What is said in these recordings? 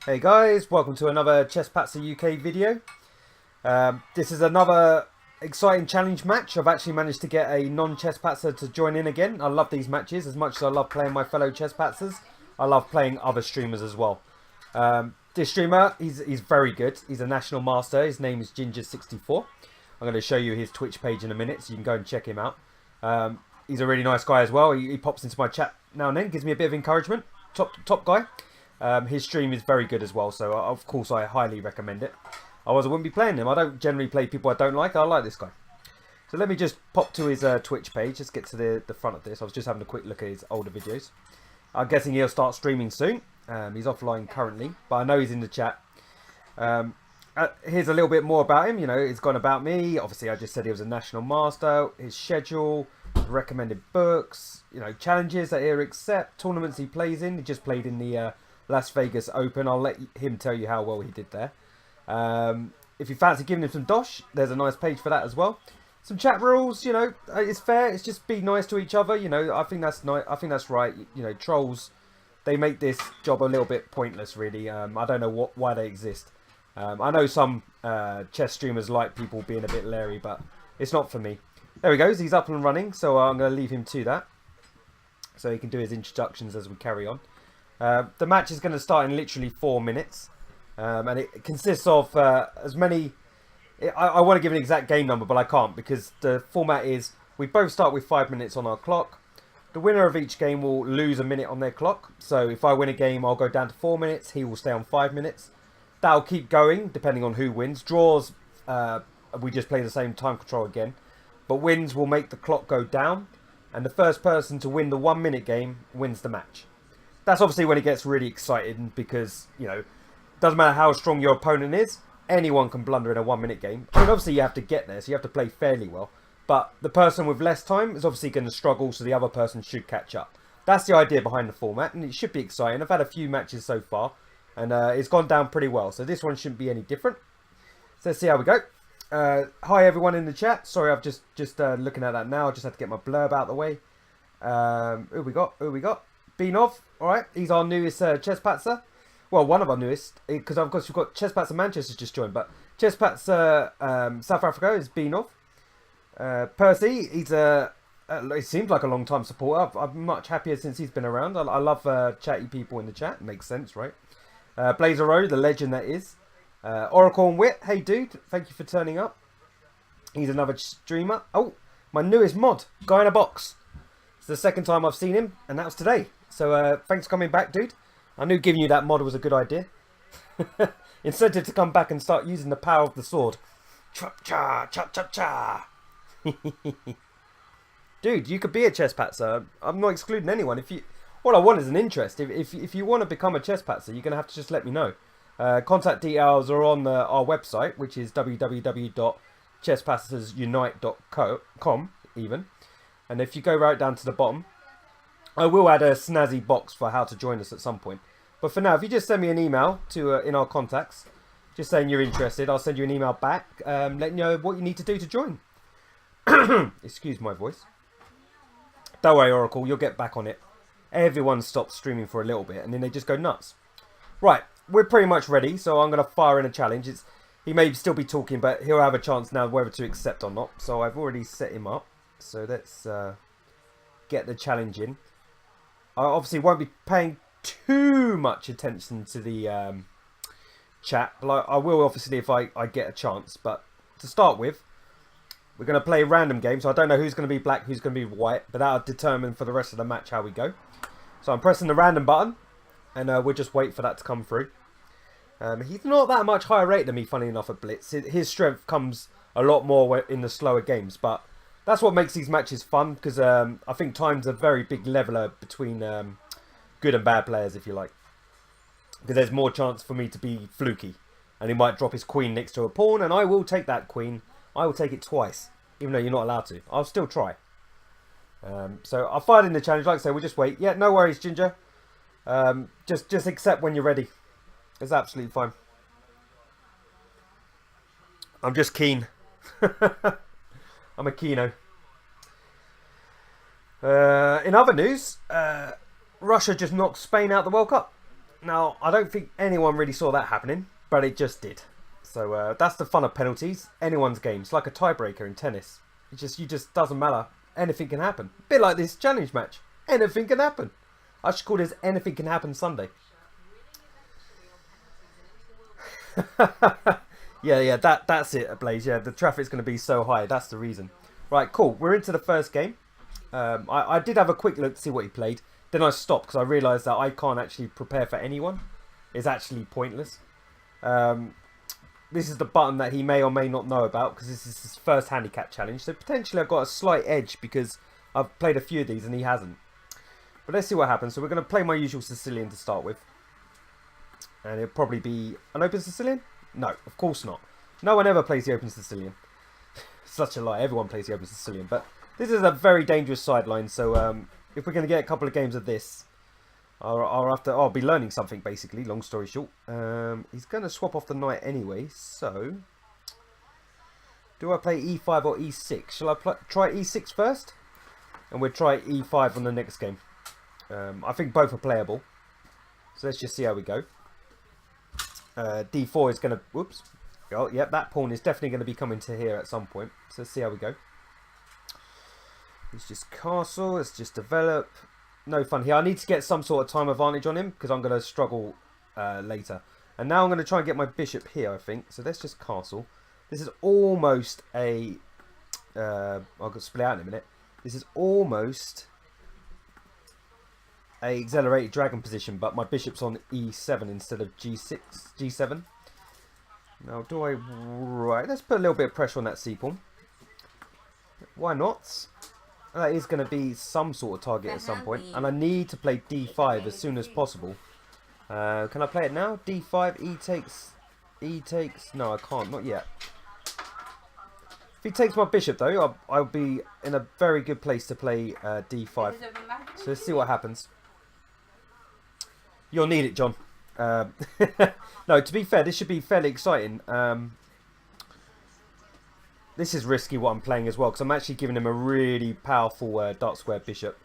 Hey guys, welcome to another ChesspatzerUK video. This is another exciting challenge match. I've actually managed to get a non-Chesspatzer to join in again. I love these matches as much as I love playing my fellow Chesspatzers. I love playing other streamers as well. This streamer, he's very good. He's a national master. His name is Ginger64. I'm going to show you his Twitch page in a minute so you can go and check him out. He's a really nice guy as well. He pops into my chat now and then, gives me a bit of encouragement. Top guy. His stream is very good as well, so of course I highly recommend it. Otherwise I wouldn't be playing him. I don't generally play people I don't like. I like this guy. So let me just pop to his Twitch page. Let's get to the front of this. I was just having a quick look at his older videos. I'm guessing he'll start streaming soon. He's offline currently, but I know he's in the chat. Here's a little bit more about him. You know, it's gone about me. Obviously I just said he was a national master. His schedule, recommended books, you know, challenges that he'll accept, tournaments he plays in. He just played in the Las Vegas Open. I'll let him tell you how well he did there. If you fancy giving him some dosh, there's a nice page for that as well. Some chat rules, you know, it's fair. It's just be nice to each other. You know, I think that's nice. I think that's right. You know, trolls, they make this job a little bit pointless, really. I don't know why they exist. I know some chess streamers like people being a bit leery, but it's not for me. There he goes. He's up and running, so I'm going to leave him to that, so he can do his introductions as we carry on. The match is going to start in literally 4 minutes, and it consists of as many... I want to give an exact game number, but I can't, because the format is we both start with 5 minutes on our clock. The winner of each game will lose a minute on their clock, so if I win a game I'll go down to 4 minutes, he will stay on 5 minutes. That'll keep going depending on who wins. Draws, we just play the same time control again, but wins will make the clock go down, and the first person to win the 1 minute game wins the match. That's obviously when it gets really exciting, because, you know, doesn't matter how strong your opponent is, anyone can blunder in a 1 minute game. I mean, obviously you have to get there, so you have to play fairly well. But the person with less time is obviously going to struggle, so the other person should catch up. That's the idea behind the format, and it should be exciting. I've had a few matches so far, and it's gone down pretty well. So this one shouldn't be any different. So let's see how we go. Hi everyone in the chat. Sorry, I've just looking at that now. I just had to get my blurb out of the way. Who we got? Who we got? Beanov, alright, he's our newest Chesspatzer. Well, one of our newest, because of course we've got Chesspatzer Manchester just joined, but Chesspatzer South Africa is Beanov. Percy, he's it seems like a long time supporter. I'm much happier since he's been around. I love chatty people in the chat, it makes sense, right? Blazer Road, the legend that is. Oracle and Wit, hey dude, thank you for turning up. He's another streamer. Oh, my newest mod, Guy in a Box. It's the second time I've seen him, and that was today. So thanks for coming back, dude. I knew giving you that mod was a good idea. Incentive to come back and start using the power of the sword. Cha cha cha cha. Dude, you could be a Chesspatzer. I'm not excluding anyone. What I want is an interest. If you want to become a Chesspatzer, you're gonna have to just let me know. Contact details are on our website, which is www.chesspatzerzunite.com even. And if you go right down to the bottom, I will add a snazzy box for how to join us at some point. But for now, if you just send me an email to in our contacts, just saying you're interested, I'll send you an email back, letting you know what you need to do to join. Excuse my voice. Don't worry, Oracle, you'll get back on it. Everyone stops streaming for a little bit, and then they just go nuts. Right, we're pretty much ready, so I'm going to fire in a challenge. He may still be talking, but he'll have a chance now whether to accept or not. So I've already set him up. So let's get the challenge in. I obviously won't be paying too much attention to the chat, but I will obviously if I get a chance. But to start with, we're going to play a random game, so I don't know who's going to be black, who's going to be white, but that'll determine for the rest of the match how we go. So I'm pressing the random button, and we'll just wait for that to come through. He's not that much higher rate than me, funny enough, at Blitz. His strength comes a lot more in the slower games, but that's what makes these matches fun, because I think time's a very big leveler between good and bad players, if you like. Because there's more chance for me to be fluky. And he might drop his queen next to a pawn, and I will take that queen. I will take it twice, even though you're not allowed to. I'll still try. So I fired in the challenge, like I say, we'll just wait. Yeah, no worries, Ginger. Just accept when you're ready. It's absolutely fine. I'm just keen. I'm a Keno. In other news, Russia just knocked Spain out of the World Cup. Now, I don't think anyone really saw that happening, but it just did. So that's the fun of penalties. Anyone's game. It's like a tiebreaker in tennis. You just doesn't matter. Anything can happen. A bit like this challenge match. Anything can happen. I should call this Anything Can Happen Sunday. yeah, that's it, Blaze. Yeah, the traffic's going to be so high. That's the reason. Right, cool. We're into the first game. I did have a quick look to see what he played. Then I stopped because I realised that I can't actually prepare for anyone. It's actually pointless. This is the button that he may or may not know about because this is his first handicap challenge. So potentially I've got a slight edge because I've played a few of these and he hasn't. But let's see what happens. So we're going to play my usual Sicilian to start with. And it'll probably be an open Sicilian? No, of course not. No one ever plays the open Sicilian. Such a lie. Everyone plays the open Sicilian. But this is a very dangerous sideline. So if we're going to get a couple of games of this, I'll be learning something basically, long story short. He's going to swap off the knight anyway, so do I play e5 or e6? Shall I try e6 first? And we'll try e5 on the next game. I think both are playable. So let's just see how we go. d4 is going to... Whoops. Oh, yep, that pawn is definitely going to be coming to here at some point. So let's see how we go. Let's just castle. Let's just develop. No fun here. I need to get some sort of time advantage on him because I'm going to struggle later. And now I'm going to try and get my bishop here, I think. So let's just castle. This is almost a... I'll split out in a minute. This is almost a accelerated dragon position, but my bishop's on e7 instead of g6, g7. Now, do I... Right, let's put a little bit of pressure on that c-pawn. Why not? That is going to be some sort of target at some point. And I need to play d5 as soon as possible. Can I play it now? d5, e takes... E takes... No, I can't. Not yet. If he takes my bishop, though, I'll be in a very good place to play d5. So let's see what happens. You'll need it, John. No, to be fair, this should be fairly exciting. This is risky what I'm playing as well, because I'm actually giving him a really powerful dark square bishop.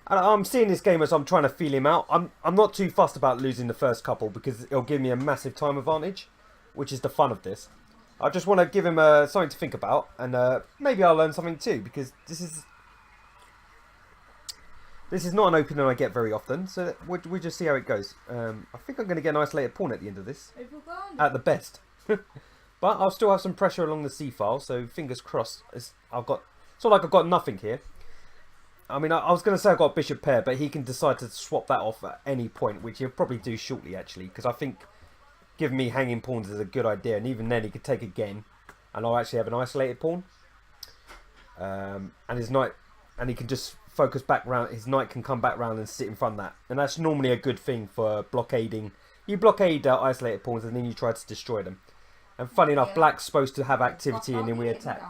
And I'm seeing this game as I'm trying to feel him out. I'm not too fussed about losing the first couple, because it'll give me a massive time advantage, which is the fun of this. I just want to give him something to think about, and maybe I'll learn something too, because this is not an opening I get very often, so we'll just see how it goes. I think I'm going to get an isolated pawn at the end of this, at the best. But I'll still have some pressure along the c-file, so fingers crossed. It's not like I've got nothing here. I mean, I was going to say I've got a bishop pair, but he can decide to swap that off at any point, which he'll probably do shortly, actually, because I think giving me hanging pawns is a good idea, and even then he could take again, and I'll actually have an isolated pawn. And his knight, and he can just focus back round. His knight can come back round and sit in front of that, and that's normally a good thing for blockading. You blockade isolated pawns, and then you try to destroy them. And funny enough, black's supposed to have activity, and then we attack.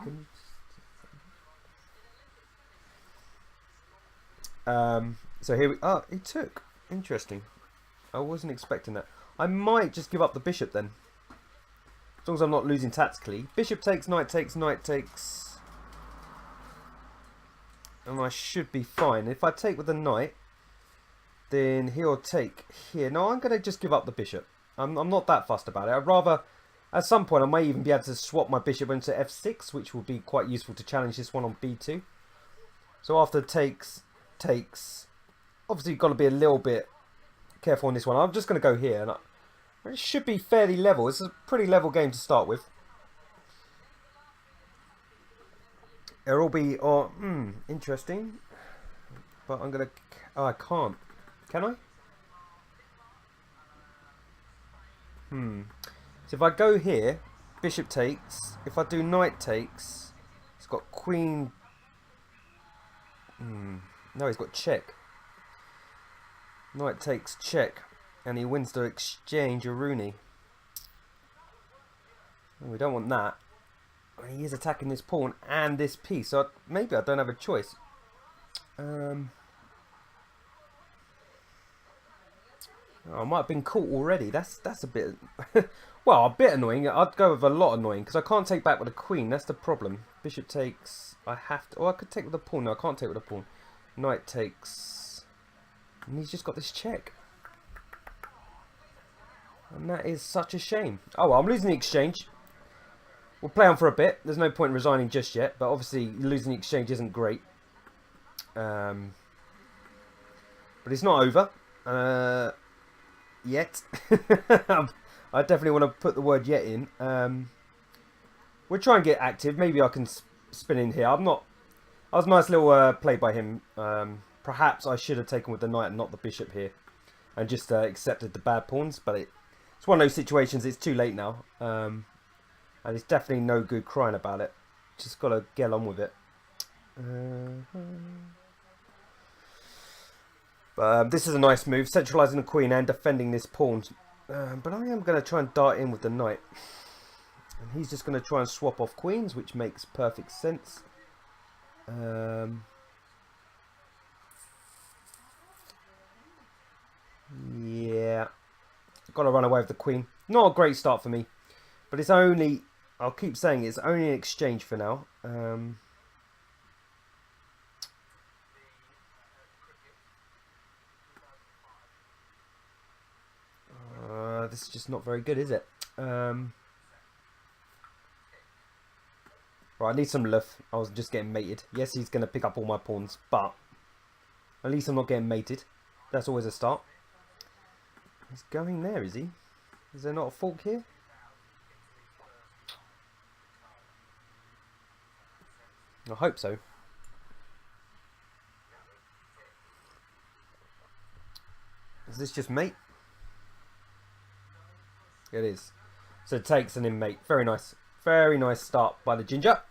So here we... Oh, he took. Interesting. I wasn't expecting that. I might just give up the bishop then. As long as I'm not losing tactically. Bishop takes, knight takes, knight takes. And I should be fine. If I take with the knight, then he'll take here. No, I'm going to just give up the bishop. I'm not that fussed about it. I'd rather... At some point, I may even be able to swap my bishop into f6, which will be quite useful to challenge this one on b2. So after takes... Obviously, you've got to be a little bit careful on this one. I'm just going to go here. And it should be fairly level. It's a pretty level game to start with. It'll all be... interesting. But I'm going to... Oh, I can't. Can I? So if I go here, bishop takes. If I do knight takes, it's got queen... No, he's got check. Knight takes check. And he wins the exchange, a Rooney. Oh, we don't want that. He is attacking this pawn and this piece. So maybe I don't have a choice. Oh, I might have been caught already. That's a bit... well, a bit annoying. I'd go with a lot annoying because I can't take back with a queen. That's the problem. Bishop takes. I have to... Oh, I could take with a pawn. No, I can't take with a pawn. Knight takes. And he's just got this check. And that is such a shame. Oh well, I'm losing the exchange. We'll play on for a bit. There's no point in resigning just yet. But obviously, losing the exchange isn't great. But it's not over. Yet. I definitely want to put the word yet in. We'll try and get active. Maybe I can spin in here. I'm not... That was a nice little play by him. Perhaps I should have taken with the knight and not the bishop here. And just accepted the bad pawns. But it's one of those situations, it's too late now. And it's definitely no good crying about it. Just got to get on with it. This is a nice move. Centralising the queen and defending this pawn. But I am going to try and dart in with the knight. And he's just going to try and swap off queens, which makes perfect sense. Yeah. Got to run away with the queen. Not a great start for me. But it's only... I'll keep saying it's only an exchange for now. This is just not very good, is it? Right, I need some luff. I was just getting mated. Yes, he's going to pick up all my pawns, but at least I'm not getting mated. That's always a start. He's going there, is he? Is there not a fork here? I hope so. Is this just mate? It is. So it takes and then mate. Very nice. Very nice start by the Ginger.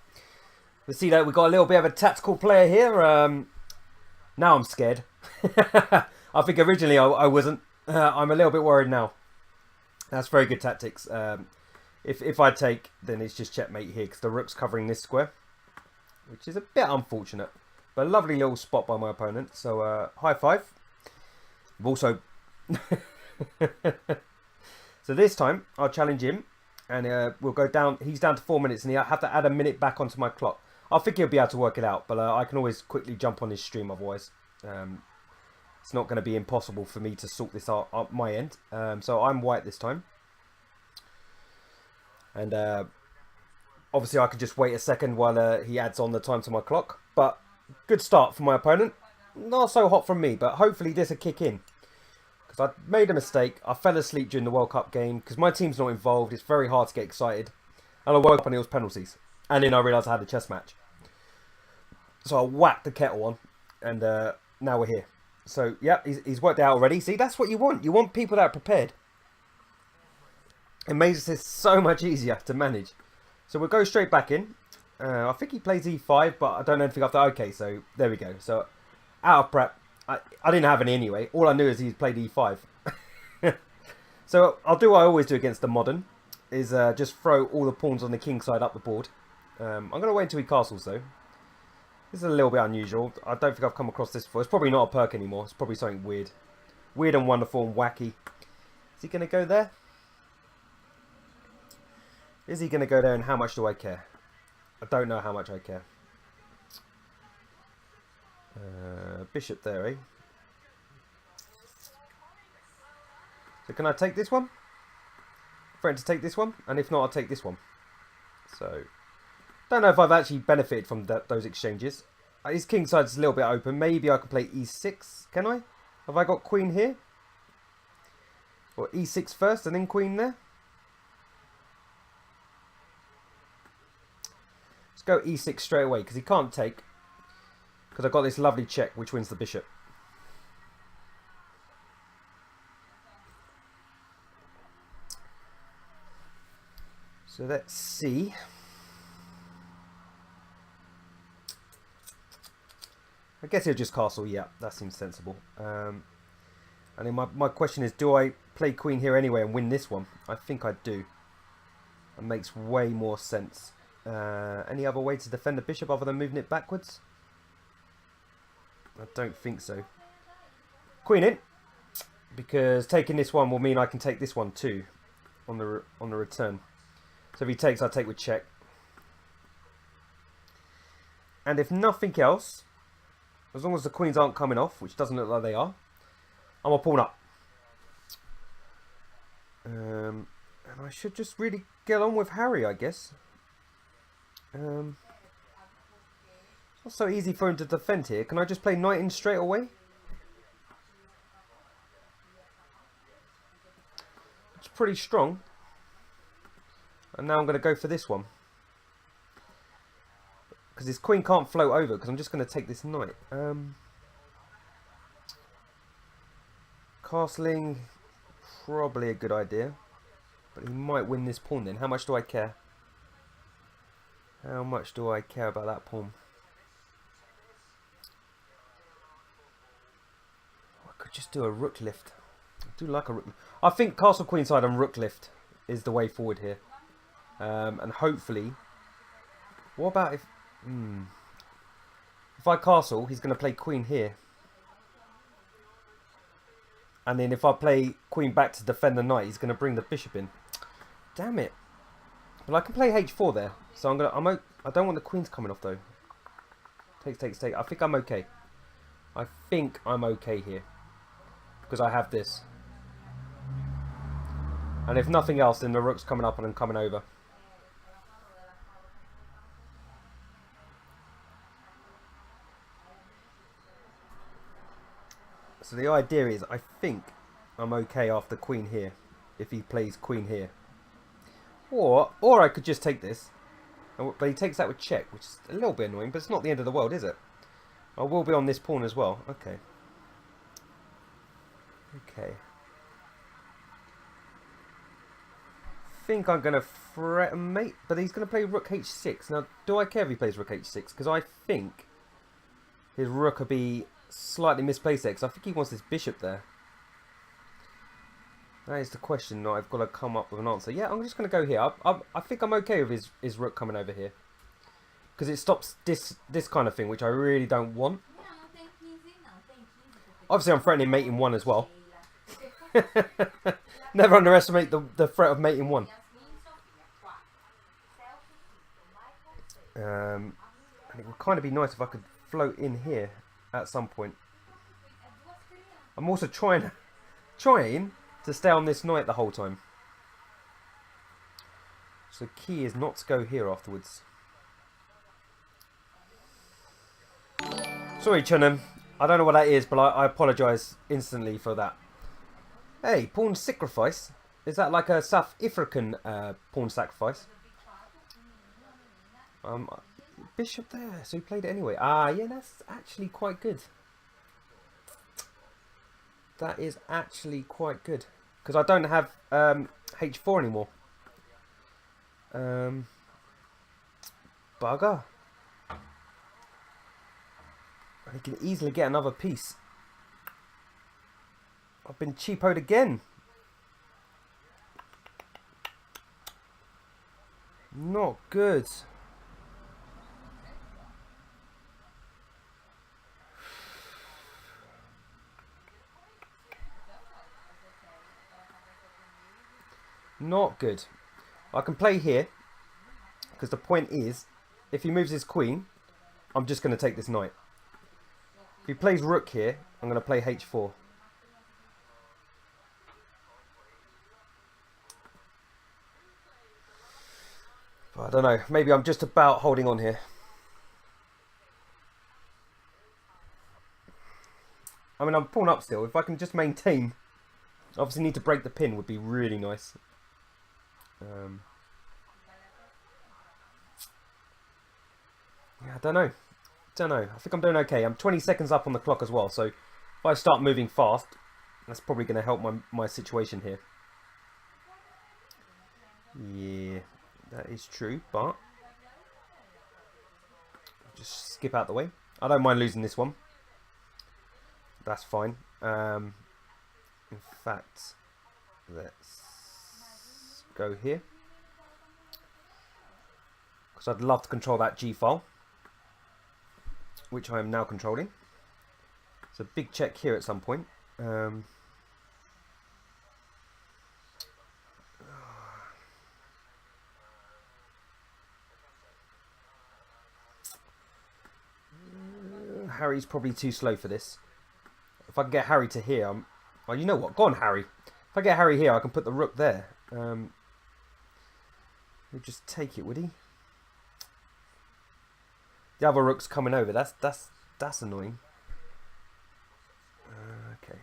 We see that we've got a little bit of a tactical player here. Now I'm scared. I think originally I wasn't. I'm a little bit worried now. That's very good tactics. If I take, then it's just checkmate here because the rook's covering this square, which is a bit unfortunate. But a lovely little spot by my opponent. So high five. I've also... So this time, I'll challenge him. And we'll go down. He's down to 4 minutes. And I have to add a minute back onto my clock. I think he'll be able to work it out. But I can always quickly jump on his stream otherwise. It's not going to be impossible for me to sort this out at my end. So I'm white this time. And obviously I could just wait a second while he adds on the time to my clock. But good start for my opponent. Not so hot from me, but hopefully this will kick in. Because I made a mistake. I fell asleep during the World Cup game. Because my team's not involved. It's very hard to get excited. And I woke up and it was penalties. And then I realised I had a chess match. So I whacked the kettle on. And now we're here. So, yeah, he's worked it out already. See, that's what you want. You want people that are prepared. It makes this so much easier to manage. So we'll go straight back in. I think he plays e5, but I don't know anything after. Okay, so there we go. So, out of prep. I didn't have any anyway. All I knew is he played e5. So I'll do what I always do against the modern. Is just throw all the pawns on the king side up the board. I'm going to wait until he castles though. This is a little bit unusual. I don't think I've come across this before. It's probably not a perk anymore. It's probably something weird. Weird and wonderful and wacky. Is he going to go there? Is he going to go there and how much do I care? I don't know how much I care. Bishop there, eh? So can I take this one? Threaten to take this one? And if not, I'll take this one. So, don't know if I've actually benefited from those exchanges. His king side's a little bit open. Maybe I could play e6. Can I? Have I got queen here? Or e6 first and then queen there? Let's go e6 straight away because he can't take. Because I've got this lovely check which wins the bishop. So let's see. I guess he'll just castle. Yeah, that seems sensible. And then my question is, do I play queen here anyway and win this one? I think I do. It makes way more sense. Any other way to defend the bishop other than moving it backwards? I don't think so. Queen in, because taking this one will mean I can take this one too on the return. So if he takes, I take with check. And if nothing else, as long as the queens aren't coming off, which doesn't look like they are, I'm a pawn up. And I should just really get on with Harry, I guess. It's not so easy for him to defend here. Can I just play knight in straight away? It's pretty strong. And now I'm going to go for this one. Because his queen can't float over, because I'm just going to take this knight. Castling, probably a good idea. But he might win this pawn then. How much do I care? How much do I care about that pawn? I could just do a rook lift. I do like a rook lift. I think castle queenside and rook lift is the way forward here. And hopefully... What about if... If I castle, he's going to play queen here. And then if I play queen back to defend the knight, he's going to bring the bishop in. Damn it. But I can play h4 there. So I don't want the queens coming off though. Take. I think I'm okay. I think I'm okay here. Because I have this. And if nothing else, then the rook's coming up and I'm coming over. So the idea is, I think I'm okay after queen here, if he plays queen here. Or I could just take this, but he takes that with check, which is a little bit annoying, but it's not the end of the world, is it? I will be on this pawn as well. Okay. Okay. I think I'm going to threaten mate, but he's going to play rook h6. Now, do I care if he plays rook h6? Because I think his rook will be slightly misplaced there, because I think he wants this bishop there. That is the question that I've got to come up with an answer. Yeah, I'm just going to go here. I think I'm okay with his rook coming over here. Because it stops this kind of thing, which I really don't want. Obviously, I'm threatening mate in 1 as well. Never underestimate the threat of mate in 1. And it would kind of be nice if I could float in here at some point. I'm also trying to stay on this knight the whole time. So the key is not to go here afterwards. Sorry, Chunham. I don't know what that is, but I apologise instantly for that. Hey, pawn sacrifice. Is that like a South African pawn sacrifice? Bishop there, so he played it anyway. Ah, yeah, that's actually quite good. That is actually quite good. Because I don't have h4 anymore. Bugger. He can easily get another piece. I've been cheapoed again. Not good. Not good. I can play here. Because the point is, if he moves his queen, I'm just going to take this knight. If he plays rook here, I'm going to play h4. But I don't know. Maybe I'm just about holding on here. I mean, I'm pawn up still. If I can just maintain... Obviously need to break the pin would be really nice. Yeah, I don't know. I think I'm doing okay. I'm 20 seconds up on the clock as well. So if I start moving fast, that's probably going to help my situation here. Yeah, that is true. But just skip out the way. I don't mind losing this one. That's fine. In fact, let's go here. Because I'd love to control that G file, which I am now controlling. So big check here at some point. Harry's probably too slow for this. If I can get Harry to here, well, you know what? Go on, Harry. If I get Harry here, I can put the rook there. He'd just take it, would he? The other rook's coming over. That's annoying. Okay.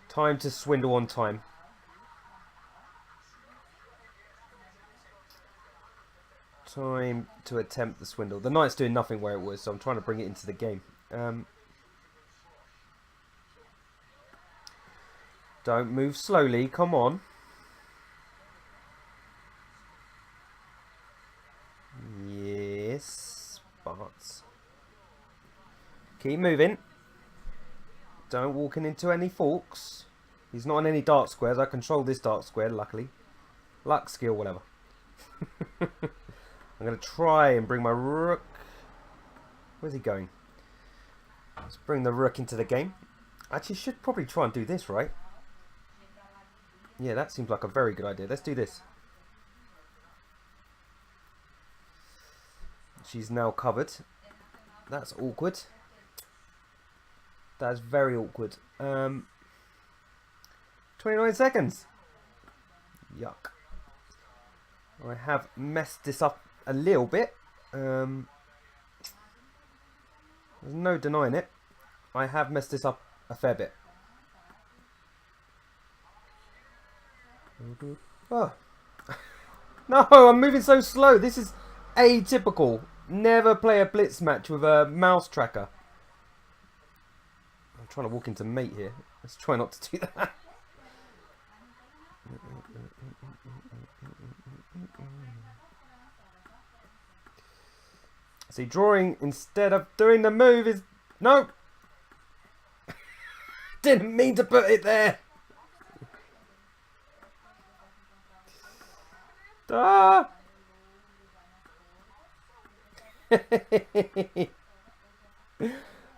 Time to swindle on time. Time to attempt the swindle. The knight's doing nothing where it was, so I'm trying to bring it into the game. Don't move slowly. Come on. Yes, but keep moving. Don't walk into any forks. He's not on any dark squares. I control this dark square, luckily. Luck, skill, whatever. I'm going to try and bring my rook. Where's he going? Let's bring the rook into the game. Actually, should probably try and do this, right? Yeah, that seems like a very good idea. Let's do this. She's now covered. That's awkward. That's very awkward. 29 seconds. Yuck. I have messed this up a little bit. There's no denying it. I have messed this up a fair bit. Oh. No, I'm moving so slow. This is atypical. Never play a blitz match with a mouse tracker. I'm trying to walk into mate here. Let's try not to do that. See, drawing instead of doing the move is... No! Didn't mean to put it there. Ah!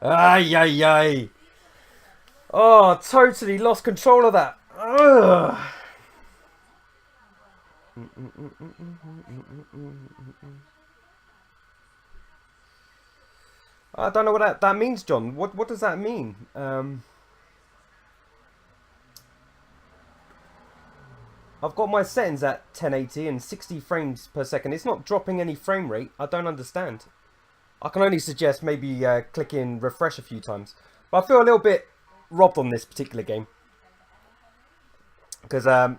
Ay, ay, ay. Oh, totally lost control of that. Ugh. I don't know what that means, John. What does that mean? I've got my settings at 1080 and 60 frames per second. It's not dropping any frame rate. I don't understand. I can only suggest maybe clicking refresh a few times. But I feel a little bit robbed on this particular game. Because I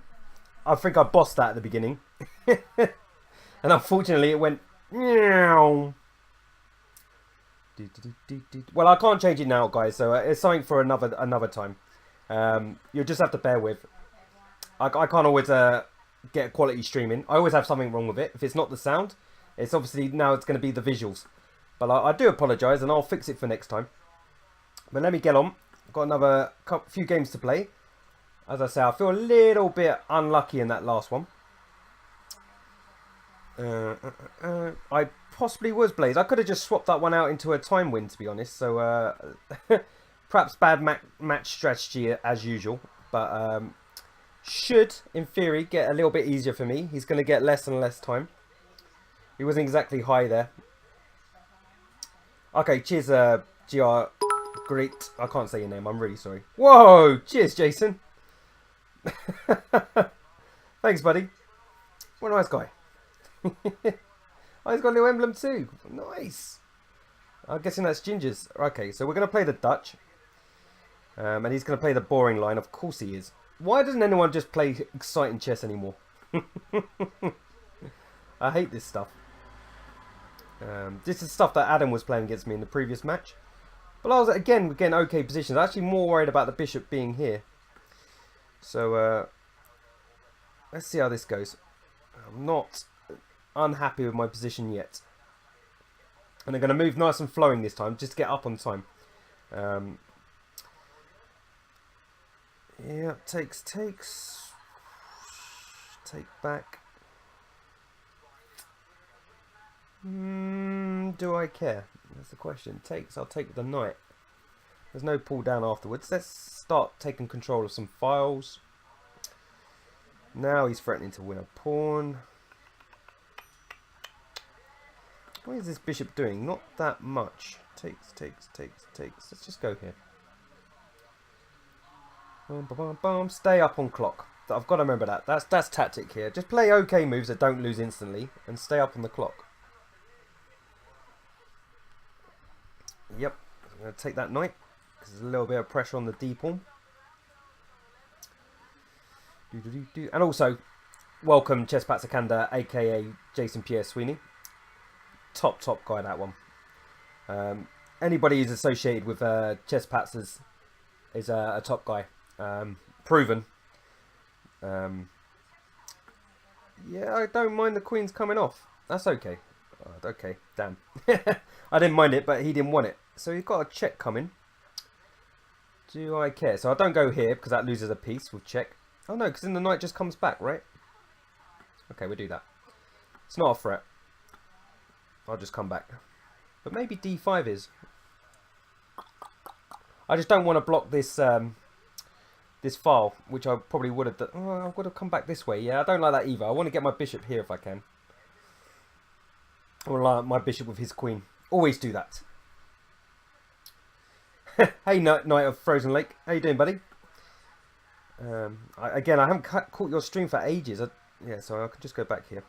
think I bossed that at the beginning. And unfortunately it went... Meow. Well, I can't change it now, guys. So it's something for another time. You'll just have to bear with. I can't always get quality streaming. I always have something wrong with it. If it's not the sound, it's obviously now it's going to be the visuals. But I do apologise and I'll fix it for next time. But let me get on. I've got another few games to play. As I say, I feel a little bit unlucky in that last one. I possibly was Blaze. I could have just swapped that one out into a time win, to be honest. So perhaps bad match strategy as usual. But... should, in theory, get a little bit easier for me. He's going to get less and less time. He wasn't exactly high there. Okay, cheers, GR. Great. I can't say your name. I'm really sorry. Whoa! Cheers, Jason. Thanks, buddy. What a nice guy. Oh, he's got a little emblem too. Nice. I'm guessing that's Ginger's. Okay, so we're going to play the Dutch. And he's going to play the boring line. Of course he is. Why doesn't anyone just play exciting chess anymore? I hate this stuff. This is stuff that Adam was playing against me in the previous match. But I was, again, getting okay positions. I'm actually more worried about the bishop being here. So, let's see how this goes. I'm not unhappy with my position yet. And I'm going to move nice and flowing this time, just to get up on time. Yeah, takes. Take back. Do I care? That's the question. Takes, I'll take the knight. There's no pull down afterwards. Let's start taking control of some files. Now he's threatening to win a pawn. What is this bishop doing? Not that much. Takes. Let's just go here. Boom, boom, boom, boom. Stay up on clock. I've got to remember that. That's tactic here. Just play okay moves that don't lose instantly and stay up on the clock. Yep. I'm going to take that knight because there's a little bit of pressure on the D pawn. And also, welcome ChesspatzerUK, aka Jason Pierre Sweeney. Top guy, that one. Anybody who's associated with Chesspatzers is a top guy. Proven. Yeah, I don't mind the queens coming off. That's okay. Okay, damn. I didn't mind it, but he didn't want it. So he's got a check coming. Do I care? So I don't go here because that loses a piece with check. Oh no, because then the knight just comes back, right? Okay, we'll do that. It's not a threat. I'll just come back. But maybe D5 is. I just don't want to block this this file, which I probably would have done. Oh, I've got to come back this way. Yeah, I don't like that either. I want to get my bishop here if I can. I want to line up my bishop with his queen. Always do that. Hey, Knight of Frozen Lake. How you doing, buddy? Again, I haven't caught your stream for ages. Yeah, so I can just go back here.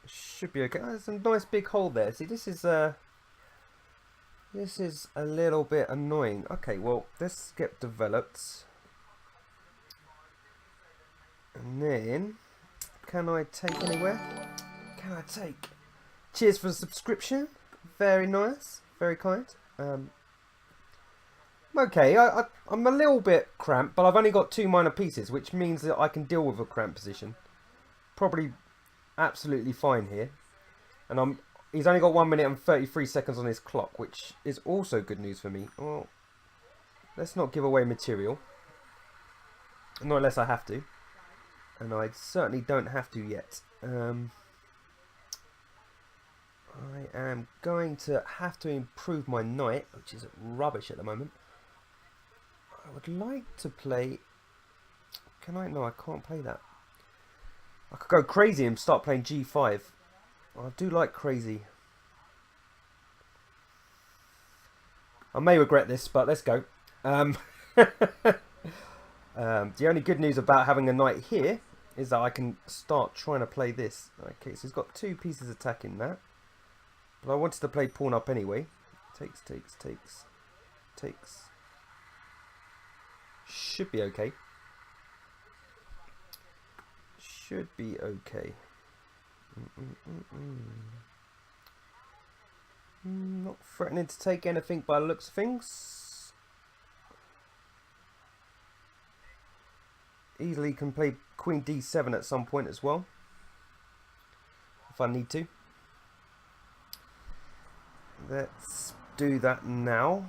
Should be okay. Oh, there's a nice big hole there. See, this is a little bit annoying. Okay, well, let's get developed. And then, can I take anywhere? Can I take? Cheers for the subscription. Very nice. Very kind. Okay, I'm a little bit cramped, but I've only got 2 minor pieces, which means that I can deal with a cramped position. Probably absolutely fine here. And he's only got 1 minute and 33 seconds on his clock, which is also good news for me. Well, let's not give away material. Not unless I have to. And I certainly don't have to yet. I am going to have to improve my knight, which is rubbish at the moment. I would like to play... Can I? No, I can't play that. I could go crazy and start playing G5. I do like crazy. I may regret this, but let's go. The only good news about having a knight here is that I can start trying to play this. Okay, so he's got 2 pieces attacking that. But I wanted to play pawn up anyway. Takes. Should be okay. Should be okay. Not threatening to take anything by the looks of things. Easily can play Queen D7 at some point as well, if I need to. Let's do that now.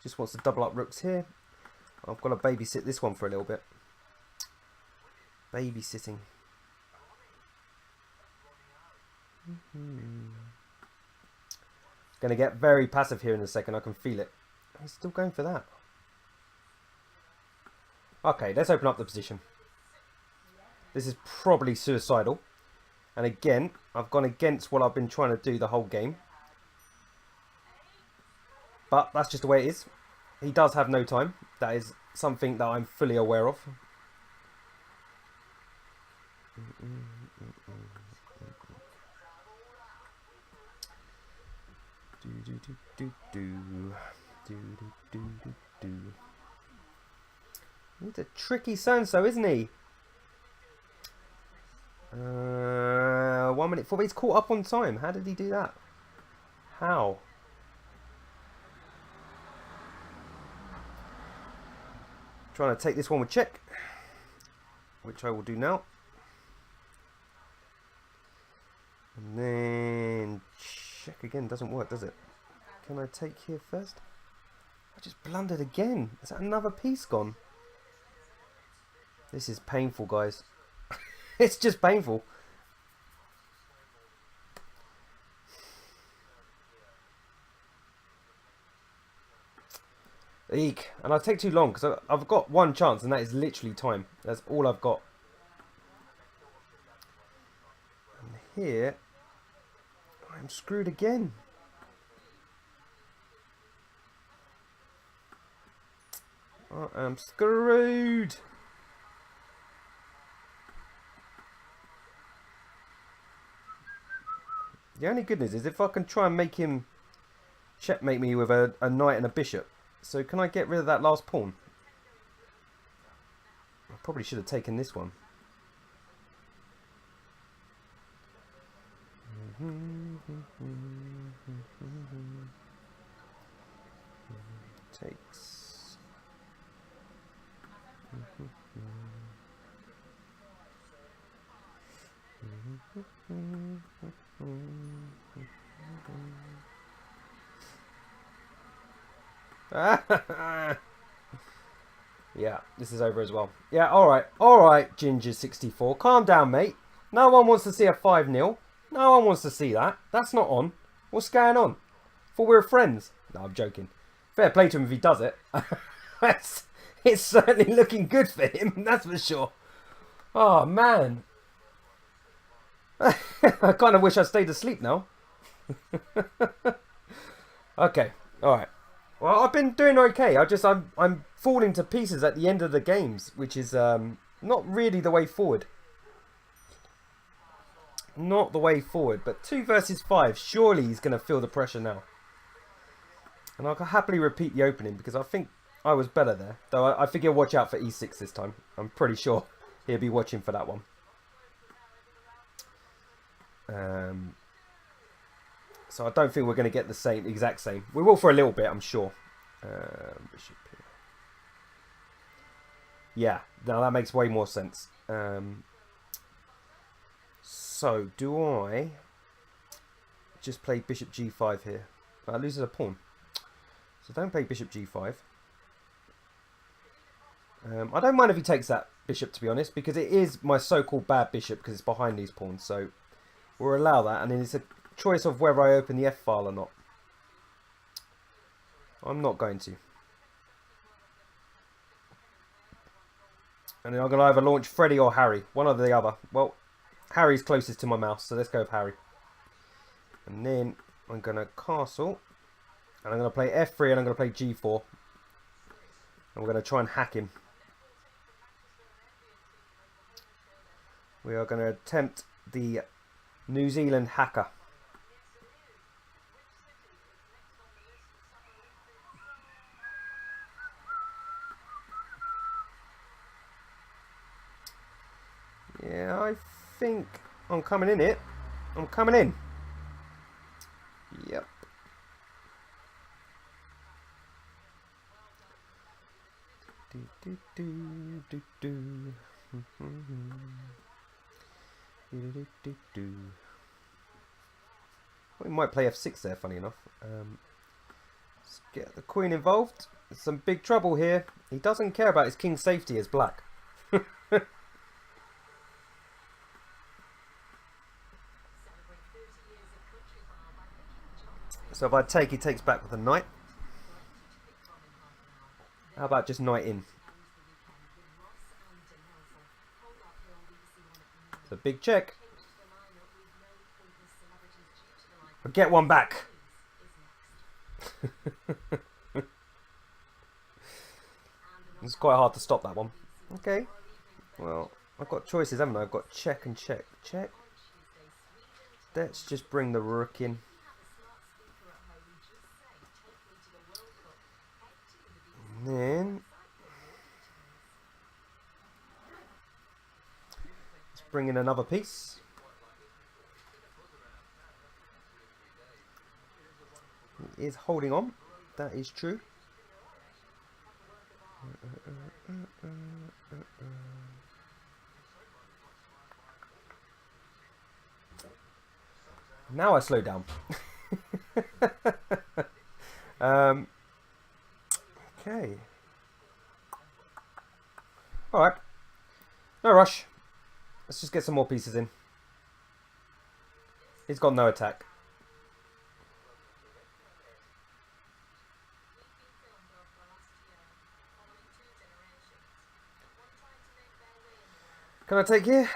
Just wants to double up rooks here. I've got to babysit this one for a little bit. Babysitting. Going to get very passive here in a second. I can feel it. He's still going for that. Okay, let's open up the position. This is probably suicidal. And again, I've gone against what I've been trying to do the whole game. But that's just the way it is. He does have no time. That is something that I'm fully aware of. He's a tricky so-and-so, isn't he? 1 minute 4. He's caught up on time. How did he do that? How? Trying to take this one with check, which I will do now. And then check again. Doesn't work, does it? Can I take here first? I just blundered again. Is that another piece gone? This is painful, guys. It's just painful. Eek. And I take too long because I've got one chance and that is literally time. That's all I've got. here, I'm screwed again. I am screwed. The only good news is if I can try and make him checkmate me with a knight and a bishop. So can I get rid of that last pawn? I probably should have taken this one. Takes. Yeah, this is over as well. Yeah, alright, Ginger64. Calm down, mate. No one wants to see a 5-0. No one wants to see that. That's not on. What's going on? Thought we were friends. No, I'm joking. Fair play to him if he does it. It's certainly looking good for him, that's for sure. Oh, man. I kind of wish I stayed asleep now. Okay, alright. Well, I've been doing okay. I'm falling to pieces at the end of the games, which is not really the way forward. Not the way forward, but 2 versus 5. Surely he's going to feel the pressure now. And I'll happily repeat the opening because I think I was better there. Though I think he'll watch out for e6 this time. I'm pretty sure he'll be watching for that one. So I don't think we're going to get the exact same. We will for a little bit, I'm sure. Bishop here. Yeah, now that makes way more sense. So, do I just play bishop g5 here? I loses a pawn. So don't play bishop g5. I don't mind if he takes that bishop, to be honest, because it is my so-called bad bishop because it's behind these pawns. So we'll allow that, and then it's a choice of whether I open the F file or not. I'm not going to. And then I'm going to either launch Freddy or Harry. One or the other. Well, Harry's closest to my mouse, so let's go with Harry. And then I'm going to castle. And I'm going to play F3 and I'm going to play G4. And we're going to try and hack him. We are going to attempt the New Zealand hacker. Yeah, I think I'm coming in it. I'm coming in. Yep. We might play f6 there, funny enough. Let's get the queen involved. There's some big trouble here. He doesn't care about his king's safety as black. So if I take, he takes back with a knight. How about just knight in? It's a big check. I'll get one back. It's quite hard to stop that one. Okay. Well, I've got choices, haven't I? I've got check and check. Check. Let's just bring the rook in. And then let's bring in another piece. He is holding on. That is true. Now I slow down. Okay. Alright. No rush. Let's just get some more pieces in. He's got no attack. Can I take here?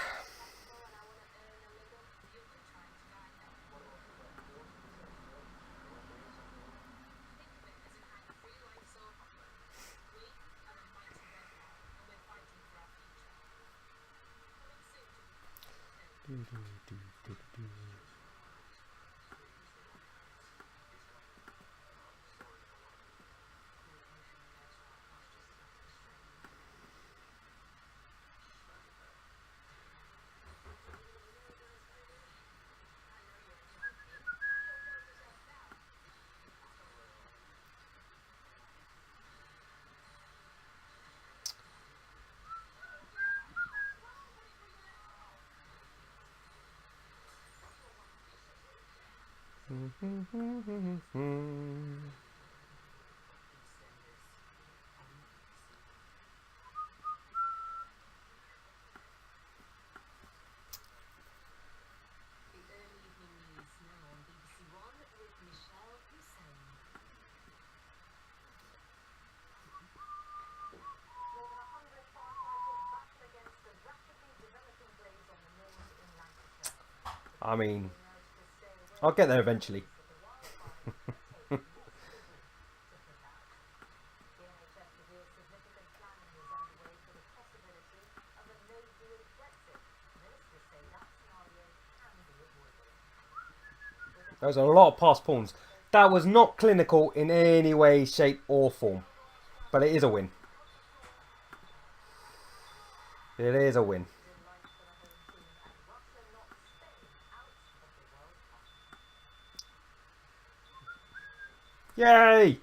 I mean, I'll get there eventually. Those are a lot of passed pawns. That was not clinical in any way, shape or form. But it is a win. It is a win. Yay!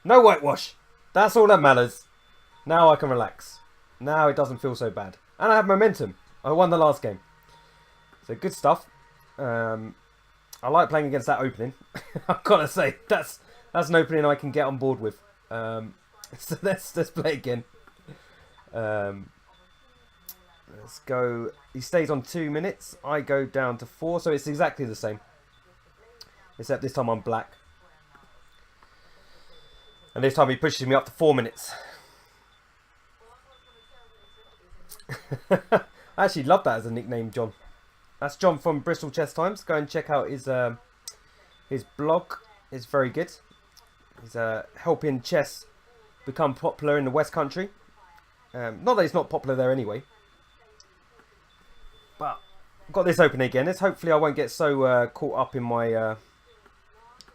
No whitewash. That's all that matters. Now I can relax. Now it doesn't feel so bad. And I have momentum. I won the last game. So good stuff. I like playing against that opening. I've got to say, that's an opening I can get on board with. So let's play again. Let's go. He stays on 2 minutes. I go down to 4, so it's exactly the same. Except this time I'm black. And this time he pushes me up to 4 minutes. I actually love that as a nickname, John. That's John from Bristol Chess Times. Go and check out his blog. It's very good. He's helping chess become popular in the West Country. Not that it's not popular there anyway. But I've got this open again. Hopefully I won't get so caught up in my...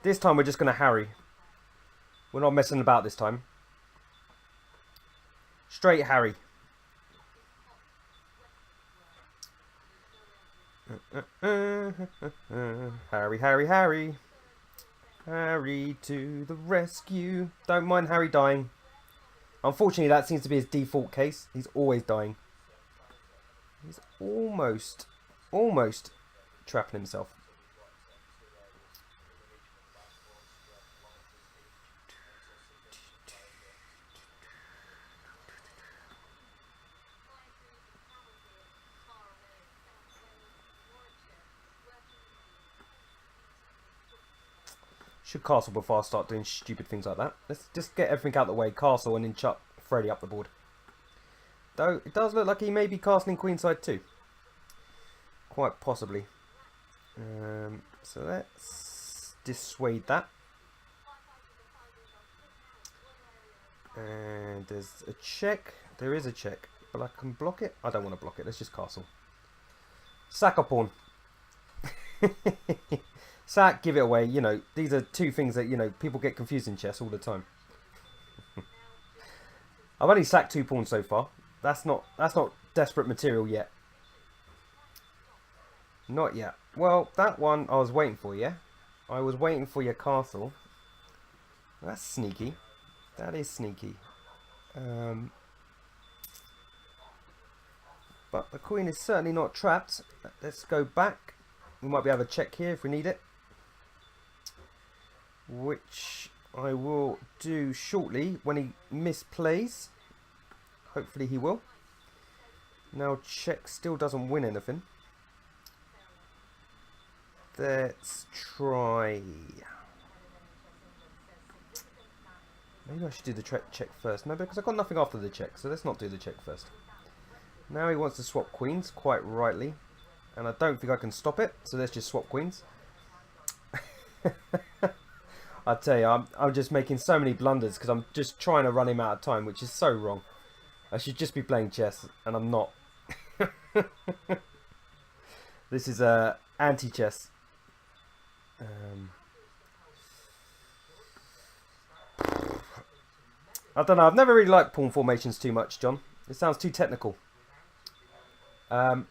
This time we're just going to harry. We're not messing about this time. Straight harry. Harry, Harry, Harry. Harry to the rescue. Don't mind Harry dying. Unfortunately, that seems to be his default case. He's always dying. He's almost trapping himself. Should castle before I start doing stupid things like that. Let's just get everything out of the way. Castle and then chuck Freddy up the board. Though it does look like he may be castling queenside too. Quite possibly. So let's dissuade that. And there's a check. There is a check. But I can block it. I don't want to block it. Let's just castle. Sack a pawn. Sack, give it away. You know, these are two things that, you know, people get confused in chess all the time. I've only sacked 2 pawns so far. That's not desperate material yet. Not yet. Well, that one I was waiting for, yeah? I was waiting for your castle. That's sneaky. That is sneaky. But the queen is certainly not trapped. Let's go back. We might be able to check here if we need it. Which I will do shortly when he misplays. Hopefully he will. Now check still doesn't win anything. Let's try. Maybe I should do the check first. No, because I've got nothing after the check, so let's not do the check first. Now he wants to swap queens, quite rightly. And I don't think I can stop it, so let's just swap queens. I tell you, I'm just making so many blunders because I'm just trying to run him out of time, which is so wrong. I should just be playing chess, and I'm not. This is anti-chess. I don't know. I've never really liked pawn formations too much, John. It sounds too technical. I'll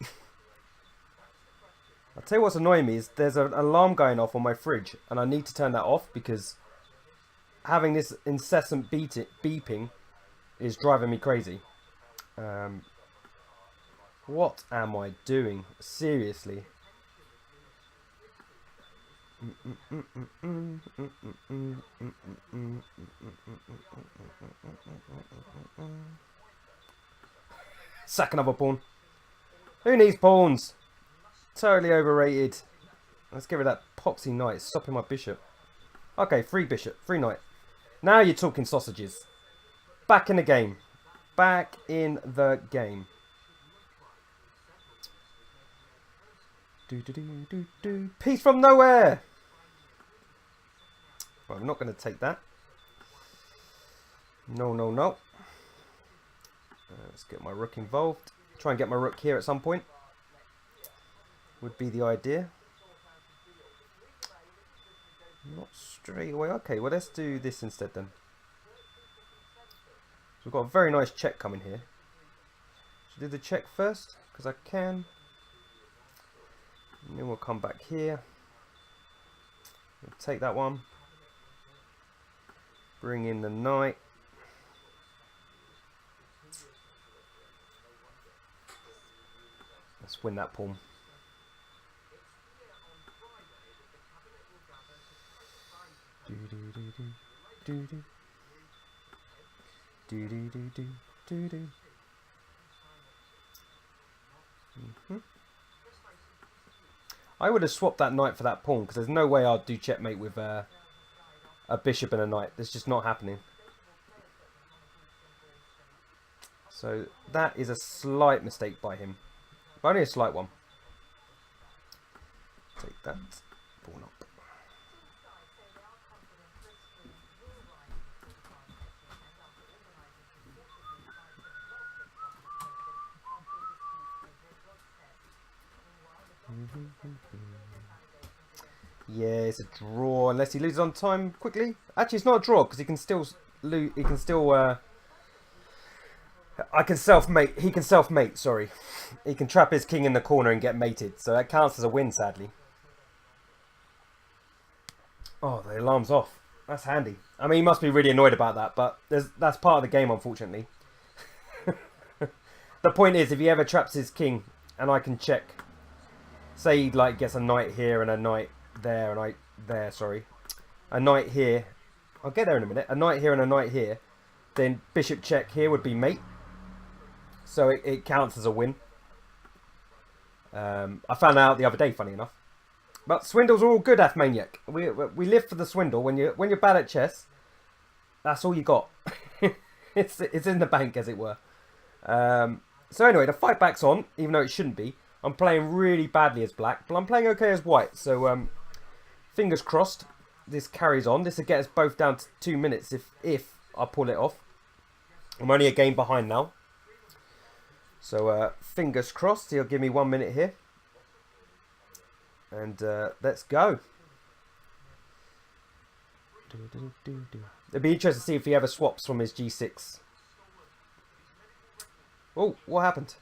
tell you what's annoying me is there's an alarm going off on my fridge, and I need to turn that off because having this incessant beeping is driving me crazy. What am I doing? Seriously. Sack another pawn. Who needs pawns? Totally overrated. Let's get rid of that poxy knight. It's stopping my bishop. Okay, free bishop, free knight. Now you're talking sausages. Back in the game. Back in the game. Piece from nowhere. Well, I'm not going to take that. No, no, no. Let's get my rook involved. Try and get my rook here at some point. Would be the idea. Not straight away. Okay, well, let's do this instead then. So we've got a very nice check coming here. Should I do the check first? Because I can. And then we'll come back here. We'll take that one. Bring in the knight. Let's win that pawn. I would have swapped that knight for that pawn because there's no way I'd do checkmate with a bishop and a knight. That's just not happening. So that is a slight mistake by him. But only a slight one. Take that. Pawn up. Yeah, it's a draw unless he loses on time quickly. Actually, it's not a draw because he can still lose. He can still. I can self-mate. He can self-mate. Sorry, he can trap his king in the corner and get mated. So that counts as a win. Sadly. Oh, the alarm's off. That's handy. I mean, he must be really annoyed about that, but that's part of the game, unfortunately. The point is, if he ever traps his king, and I can check. Say he like gets a knight here and a knight there, and sorry, a knight here. I'll get there in a minute. A knight here and a knight here. Then bishop check here would be mate. So it counts as a win. I found out the other day, funny enough. But swindles are all good, Athmaniac. We live for the swindle. When you're bad at chess, that's all you got. it's in the bank, as it were. So anyway, the fight back's on, even though it shouldn't be. I'm playing really badly as black, but I'm playing okay as white. So fingers crossed, this carries on. This will get us both down to 2 minutes if I pull it off. I'm only a game behind now. So fingers crossed, he'll give me 1 minute here. And let's go. It'd be interesting to see if he ever swaps from his G6. Oh, what happened?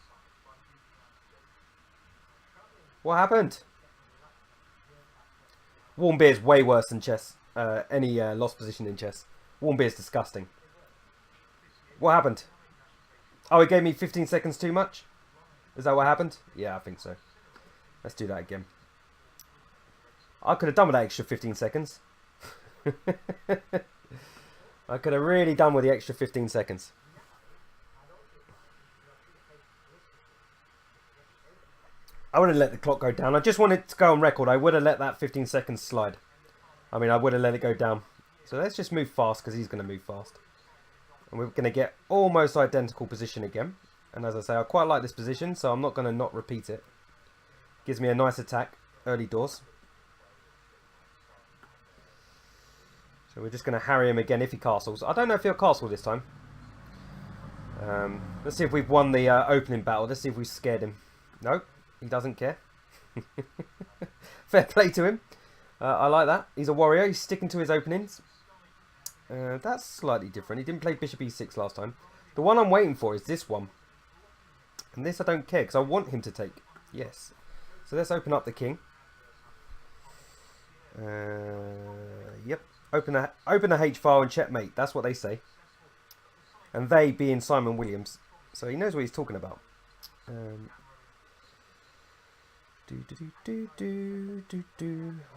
What happened? Warm beer is way worse than chess. Any lost position in chess. Warm beer is disgusting. What happened? Oh, it gave me 15 seconds too much? Is that what happened? Yeah, I think so. Let's do that again. I could have done with that extra 15 seconds. I could have really done with the extra 15 seconds. I would have let the clock go down. I just wanted to go on record. I would have let that 15 seconds slide. I mean, I would have let it go down. So let's just move fast because he's going to move fast. And we're going to get almost identical position again. And as I say, I quite like this position, so I'm not going to not repeat it. Gives me a nice attack early doors. So we're just going to harry him again if he castles. I don't know if he'll castle this time. Let's see if we've won the opening battle. Let's see if we've scared him. No, he doesn't care. Fair play to him. I like that. He's a warrior. He's sticking to his openings. That's slightly different. He didn't play bishop e6 last time. The one I'm waiting for is this one. And this I don't care because I want him to take. Yes. So let's open up the king. Yep. Open the H file and checkmate. That's what they say. And they being Simon Williams. So he knows what he's talking about. I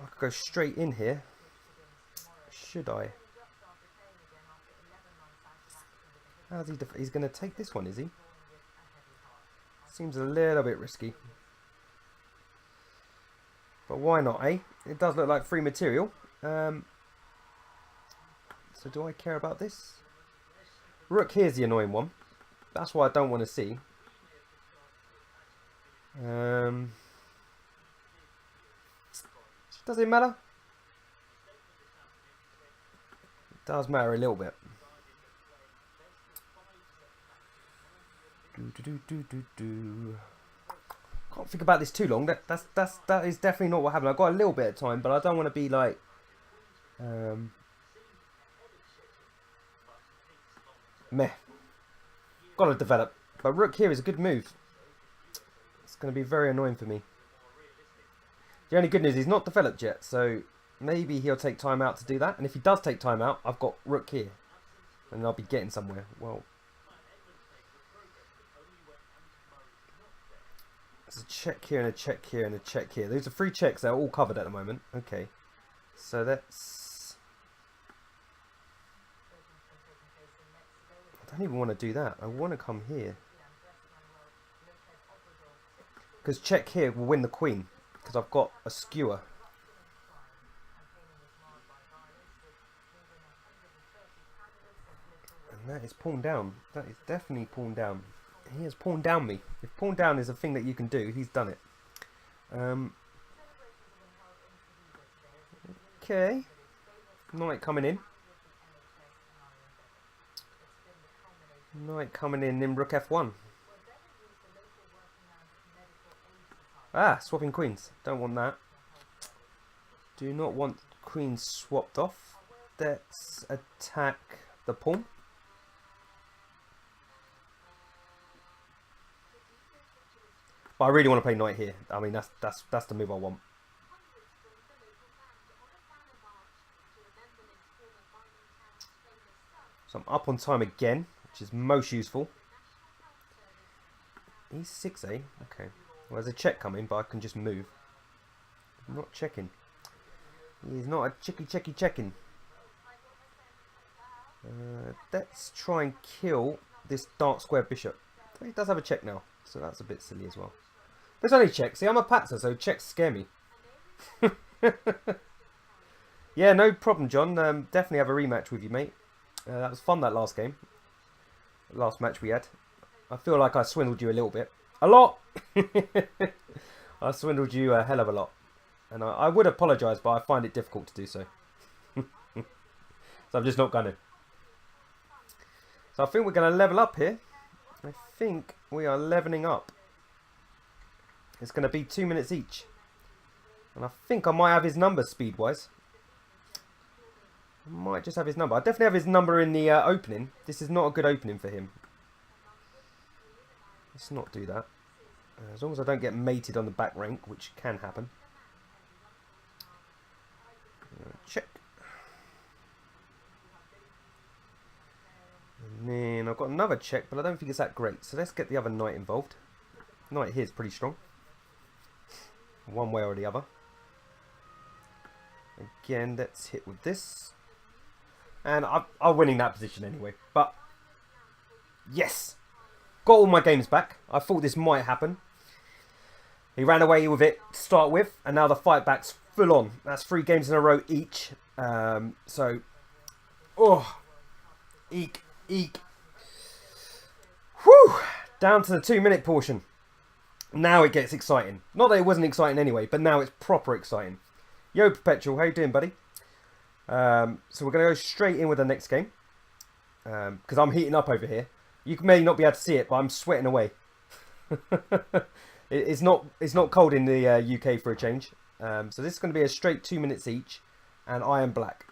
could go straight in here. Should I? How's he? He's going to take this one, is he? Seems a little bit risky. But why not, eh? It does look like free material. So do I care about this? Rook here's the annoying one. That's what I don't want to see. Does it matter? It does matter a little bit. Can't think about this too long. That is definitely not what happened. I've got a little bit of time, but I don't want to be like meh. Got to develop. But rook here is a good move. It's going to be very annoying for me. The only good news, he's not developed yet, so maybe he'll take time out to do that. And if he does take time out, I've got rook here. And I'll be getting somewhere. Well, there's a check here and a check here and a check here. Those are 3 checks. They're all covered at the moment. Okay. So that's... I don't even want to do that. I want to come here. Because check here will win the queen. Because I've got a skewer. And that is pawn down. That is definitely pawn down. He has pawn down me. If pawn down is a thing that you can do, he's done it. Okay. Knight coming in. Knight coming in rook f1. Ah, swapping queens. Don't want that. Do not want queens swapped off. Let's attack the pawn. But I really want to play knight here. I mean, that's the move I want. So I'm up on time again, which is most useful. E6, eh? Okay. Well, there's a check coming, but I can just move. I'm not checking. He's not a checking. Let's try and kill this dark square bishop. He does have a check now, so that's a bit silly as well. But it's only checks. See, I'm a patzer, so checks scare me. Yeah, no problem, John. Definitely have a rematch with you, mate. That was fun, that last game. Last match we had. I feel like I swindled you a little bit. A lot! I swindled you a hell of a lot. And I would apologise, but I find it difficult to do so. So I'm just not going to. So I think we're going to level up here. I think we are leveling up. It's going to be 2 minutes each. And I think I might have his number speed-wise. I might just have his number. I definitely have his number in the opening. This is not a good opening for him. Let's not do that. As long as I don't get mated on the back rank, which can happen. Check. And then I've got another check, but I don't think it's that great. So let's get the other knight involved. Knight here is pretty strong. One way or the other. Again, let's hit with this. And I'm winning that position anyway. But, yes! Got all my games back. I thought this might happen. He ran away with it to start with. And now the fight back's full on. That's 3 games in a row each. So, oh, eek. Whew! Down to the 2-minute portion. Now it gets exciting. Not that it wasn't exciting anyway, but now it's proper exciting. Yo, Perpetual, how you doing, buddy? So we're going to go straight in with the next game. Because I'm heating up over here. You may not be able to see it, but I'm sweating away. It's not cold in the UK for a change. So this is going to be a straight 2 minutes each, and I am black.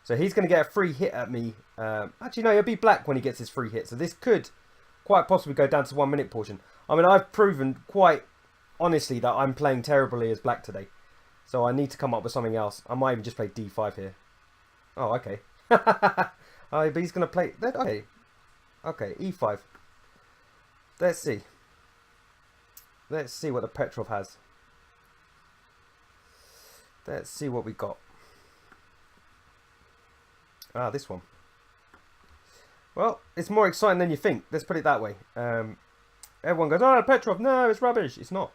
So he's going to get a free hit at me. Actually, no, he'll be black when he gets his free hit. So this could quite possibly go down to 1 minute portion. I mean, I've proven quite honestly that I'm playing terribly as black today. So I need to come up with something else. I might even just play D5 here. Oh, okay. Oh, but he's going to play... Okay. Okay, E5. Let's see. Let's see what the Petrov has. Let's see what we got. Ah, this one. Well, it's more exciting than you think. Let's put it that way. Everyone goes, oh, Petrov, no, it's rubbish. It's not.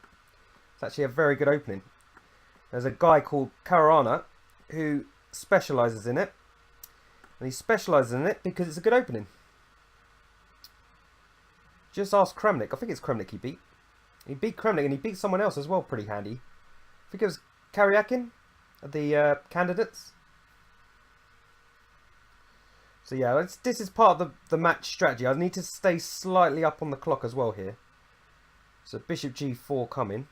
It's actually a very good opening. There's a guy called Karana who specialises in it. And he specialises in it because it's a good opening. Just ask Kramnik. I think it's Kramnik he beat. He beat Kramnik and he beat someone else as well, pretty handy. I think it was Karyakin, the candidates. So yeah, this is part of the match strategy. I need to stay slightly up on the clock as well here. So Bishop G4 coming.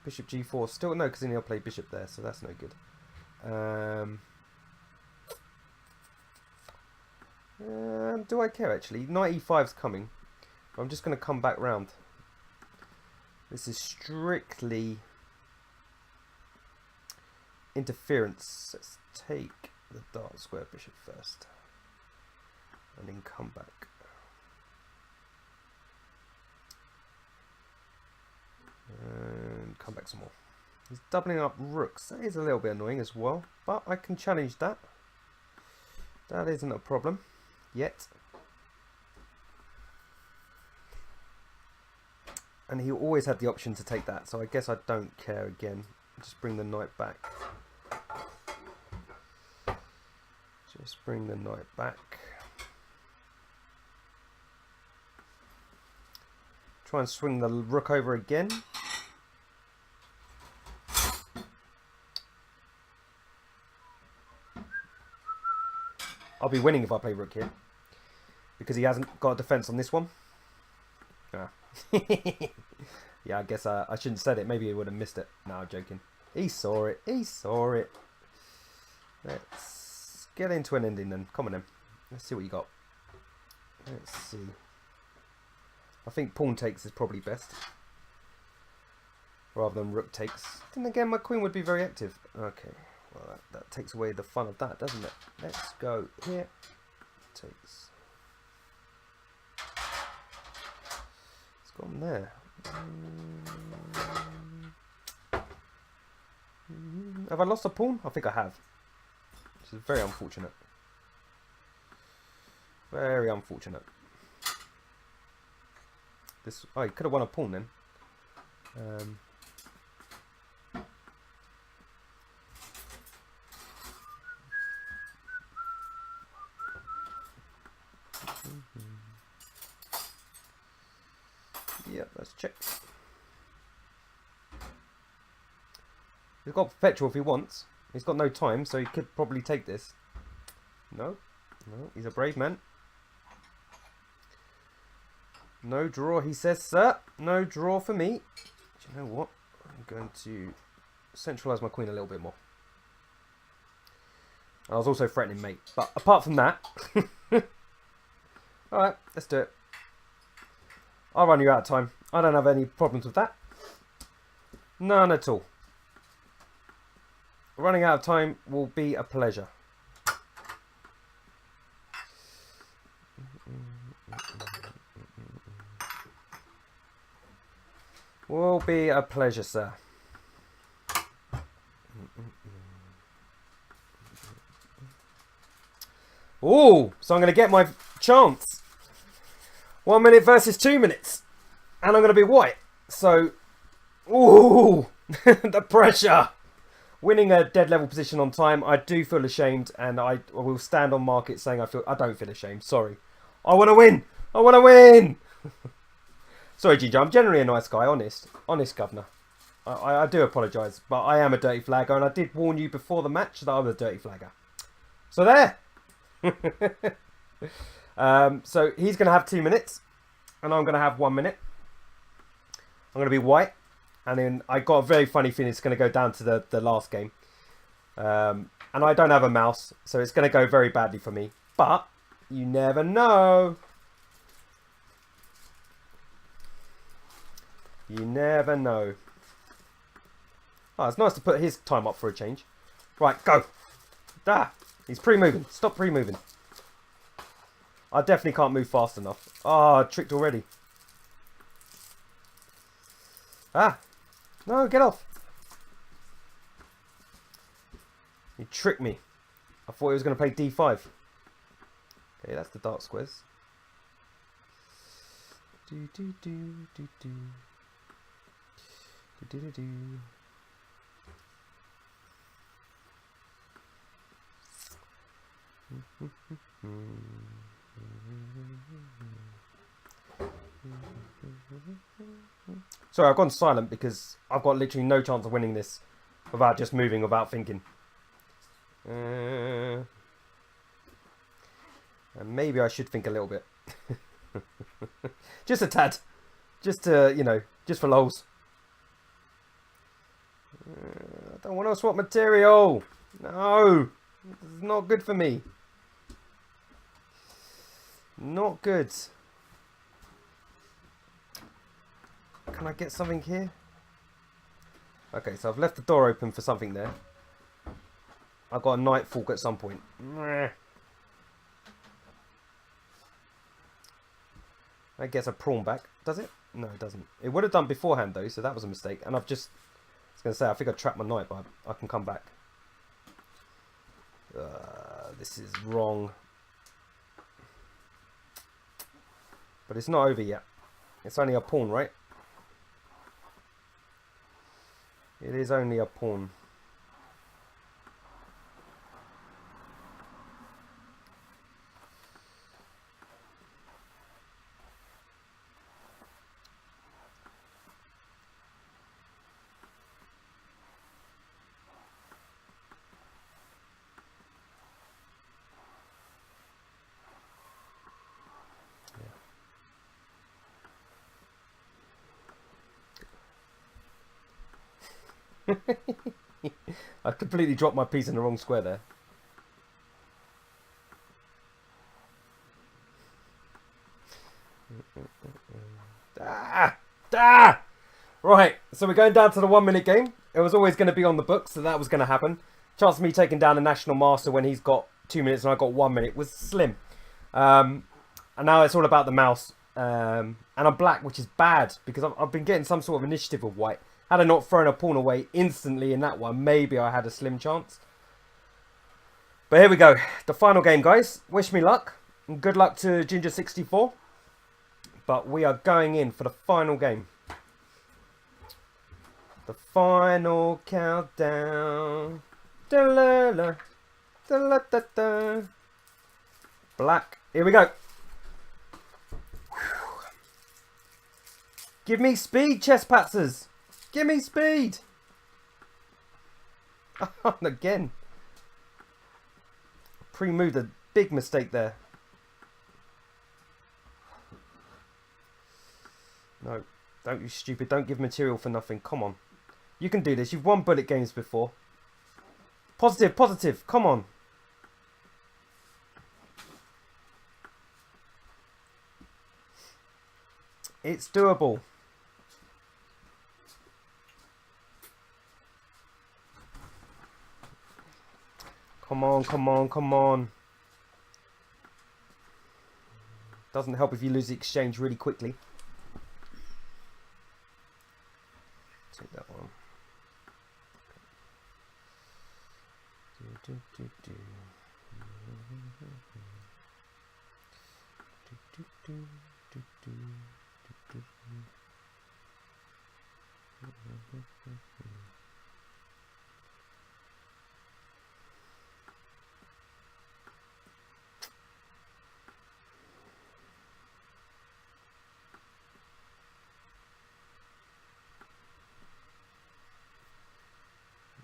Bishop G4 still no, because then he'll play Bishop there, so that's no good. Do I care actually? Knight E5's coming. I'm just going to come back round. This is strictly interference. Let's take the dark square bishop first. And then come back. And come back some more. He's doubling up rooks. That is a little bit annoying as well. But I can challenge that. That isn't a problem. Yet. And he always had the option to take that, so I guess I don't care again. Just bring the knight back. Just bring the knight back. Try and swing the rook over again. I'll be winning if I play rook here. Because he hasn't got a defense on this one. Ah. Yeah, I guess I shouldn't have said it. Maybe he would have missed it. No, I'm joking. He saw it. He saw it. Let's get into an ending then. Come on then. Let's see what you got. Let's see. I think pawn takes is probably best. Rather than rook takes. Then again, my queen would be very active. Okay. Well, that takes away the fun of that, doesn't it? Let's go here. Takes. It's gone there. Have I lost a pawn? I think I have. Which is very unfortunate. Very unfortunate. This. Oh, he could have won a pawn then. Yep, let's check. He's got perpetual if he wants. He's got no time, so he could probably take this. No, no, he's a brave man. No draw, he says, sir. No draw for me. Do you know what? I'm going to centralise my queen a little bit more. I was also threatening mate, but apart from that, alright, let's do it. I'll run you out of time. I don't have any problems with that. None at all. Running out of time will be a pleasure. Will be a pleasure, sir. Oh, so I'm going to get my chance. 1 minute versus 2 minutes. And I'm going to be white. So, ooh, the pressure. Winning a dead level position on time, I do feel ashamed. And I will stand on market saying I don't feel ashamed. Sorry. I want to win. I want to win. Sorry, Ginger. I'm generally a nice guy. Honest. Honest, governor. I do apologise. But I am a dirty flagger. And I did warn you before the match that I was a dirty flagger. So there. So he's going to have 2 minutes. And I'm going to have 1 minute. I'm going to be white. And then I got a very funny feeling it's going to go down to the last game. And I don't have a mouse, so it's going to go very badly for me. But you never know. You never know. Oh, it's nice to put his time up for a change. Right, go. Ah, he's pre-moving. Stop pre-moving. I definitely can't move fast enough. Ah, tricked already. Ah, no, get off. You tricked me. I thought he was going to play d5. Okay, that's the dark squares. Do do do do do. Do do do. Sorry, I've gone silent because I've got literally no chance of winning this without just moving, without thinking. And maybe I should think a little bit. Just a tad. Just to, you know, just for lols. I don't want to swap material. No. This is not good for me. Not good. Can I get something here? Okay, so I've left the door open for something there. I've got a knight fork at some point. That gets a pawn back. Does it? No, it doesn't. It would have done beforehand though, so that was a mistake. And I've just... I was going to say, I think I trapped my knight, but I can come back. This is wrong. But it's not over yet. It's only a pawn, right? It is only a pawn. I completely dropped my piece in the wrong square there. Right, so we're going down to the 1 minute game. It was always going to be on the books, so that was going to happen. Chance of me taking down a national master when he's got 2 minutes and I got 1 minute was slim. And now it's all about the mouse. And I'm black, which is bad because I've been getting some sort of initiative with white. Had I not thrown a pawn away instantly in that one, maybe I had a slim chance. But here we go. The final game, guys. Wish me luck. And good luck to Ginger64. But we are going in for the final game. The final countdown. Da-la-la. Da-la-da-da. Black. Here we go. Give me speed, Chesspatzers. Give me speed! Again. Pre-moved, a big mistake there. No, don't you stupid. Don't give material for nothing. Come on. You can do this. You've won bullet games before. Positive, positive. Come on. It's doable. Come on, come on, come on. Doesn't help if you lose the exchange really quickly. Take that one.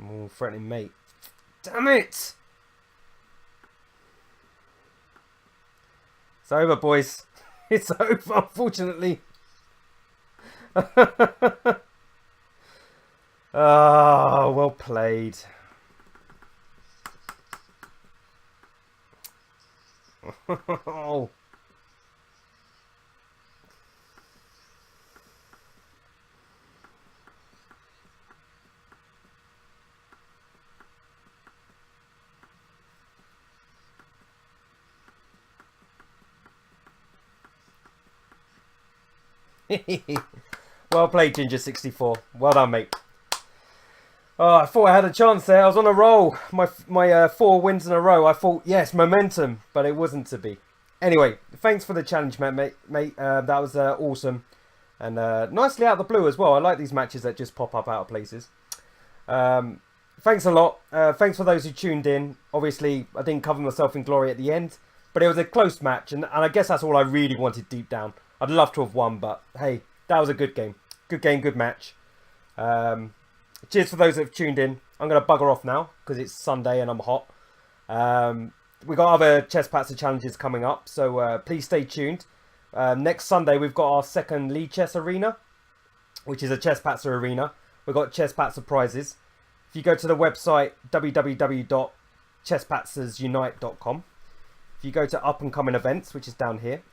Oh, threatening mate. Damn it! It's over, boys. It's over, unfortunately. Oh, well played. Oh. Well played, Ginger64. Well done, mate. Oh, I thought I had a chance there. I was on a roll. My 4 wins in a row. I thought, yes, momentum, but it wasn't to be. Anyway, thanks for the challenge, mate. That was awesome. And nicely out of the blue as well. I like these matches that just pop up out of places. Thanks a lot. Thanks for those who tuned in. Obviously, I didn't cover myself in glory at the end. But it was a close match. And I guess that's all I really wanted deep down. I'd love to have won, but hey, that was a good game. Good game, good match. Cheers for those that have tuned in. I'm going to bugger off now because it's Sunday and I'm hot. We've got other Chesspatzer challenges coming up, so please stay tuned. Next Sunday, we've got our second League Chess Arena, which is a Chesspatzer arena. We've got Chesspatzer prizes. If you go to the website, www.ChesspatzerUnite.com, if you go to Up and Coming Events, which is down here,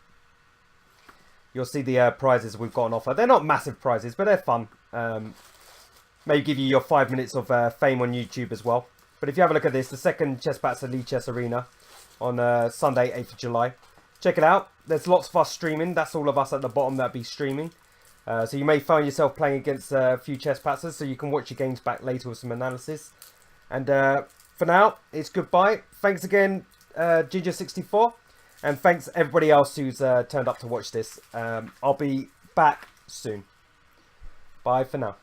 you'll see the prizes we've got on offer. They're not massive prizes, but they're fun. Maybe give you your 5 minutes of fame on YouTube as well. But if you have a look at this, the second Chesspatzer League Chess Arena on Sunday, 8th of July. Check it out. There's lots of us streaming. That's all of us at the bottom that be streaming. So you may find yourself playing against a few Chesspatzers, so you can watch your games back later with some analysis. And for now, it's goodbye. Thanks again, Ginger64. And thanks everybody else who's turned up to watch this. I'll be back soon. Bye for now.